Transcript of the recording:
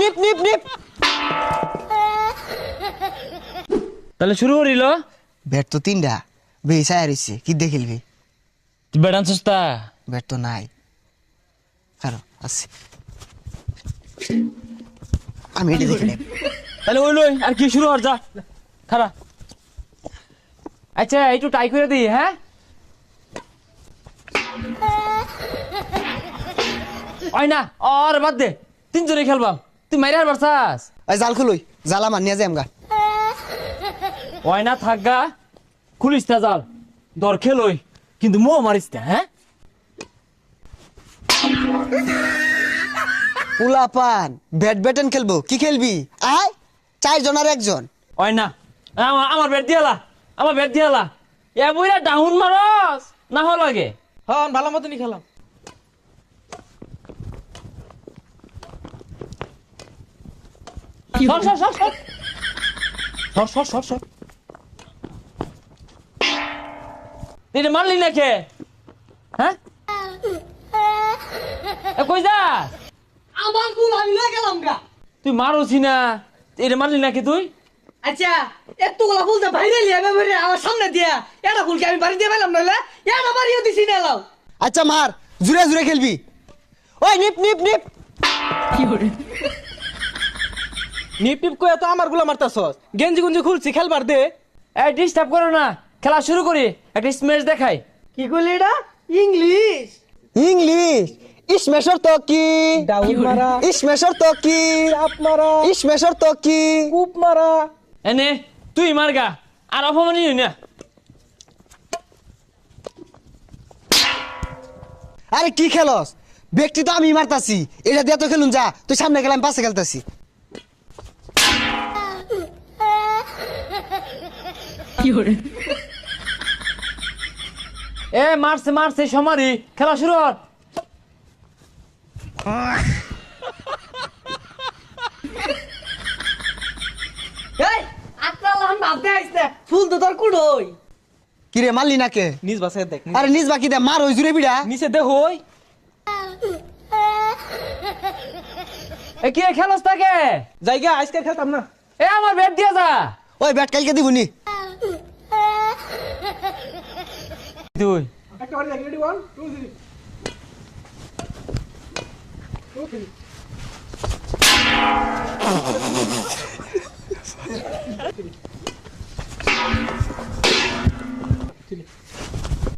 নিপ নিপ নিপ তাহলে শুরু করিল ব্যাট তো তিনটা বেসায় রইছে কি দিয়ে খেলবি তুই ব্যাট আনছিস তা ব্যাট তো নাই কারো আছে আমি এটা দেখে নেব তাহলে ওই লই আর কি শুরু কর যা খারা আচ্ছা একটু টাই করে দিই হ্যাঁ ওই না আর বাদ দে তিনজনে খেলবাম তুই মাইরে আর বারসাস এই জাল খুলই জাল আমার নিয়ে যাই আমগা ওই না থাকগা খুলিস না জাল দর খেলই কিন্তু মো মারিস না হ্যাঁ পোলাপান ব্যাডমিন্টন খেলবো কি খেলবি আয় 4 জন আর 1 জন ওই না আমার ব্যাট দিয়ালা আমার ব্যাট দিয়ালা এ বইরা ডাউন মারস না হল লাগে হ্যাঁ ভালো মতনই খেলাম সর সর সর সর সর সর সর তুই মারলি না কে হ্যাঁ কই যাস আমার গুল আমি লয়ে গেলাম গা তুই মারোছি না এটা মারলি নাকি তুই আচ্ছা এতগুলা ফুল তো বাইরে লিয়ে এবারে আমার সামনে দিয়া এটা ফুলকে আমি বাড়ি দিয়ে পেলাম নইলে এটা বাড়িও দিছি না লাও আচ্ছা মার জুরে জুরে খেলবি ওই নিপ নিপ নিপ নিপ টিপ কই তো আমার গুলা মারতাছস গেঞ্জি গুঞ্জি খুলছি খেলবার দে এই ডিস্টার্ব করো না খেলা শুরু করি একটা স্ম্যাশ দেখাই কি কইলি এটা ইংলিশ ইংলিশ ইসমেশর তো কি ডাউন মারা ইসমেশর তো কি চাপ মারা ইসমেশর তো কি কূপ মারা এনে তুই মারগা আর অপমানি হই না আরে কি খেলস ব্যক্তি তো আমি মারতাছি এটা দিয়ে তো খেলুন যা তুই সামনে গেলাম পাশে খেলতাছি এ মারছে মারছে সমারি খেলা শুরু কর এই আত্রালাম ভাবতে আইছে ফুল তো তোর কুড়ই কি রে মারলি না কে নিজ বাসে দেখ আরে নিজ বাকি দে মার ওই জুরে বিড়া নিচে দেখ হই এ কি খেলস তাকে জায়গা আজকে খেলতাম না এ আমার ব্যাট দিয়া যা ওই ব্যাট কালকে দিবনি তুই একটা বাড়ি রেডি 1 2 3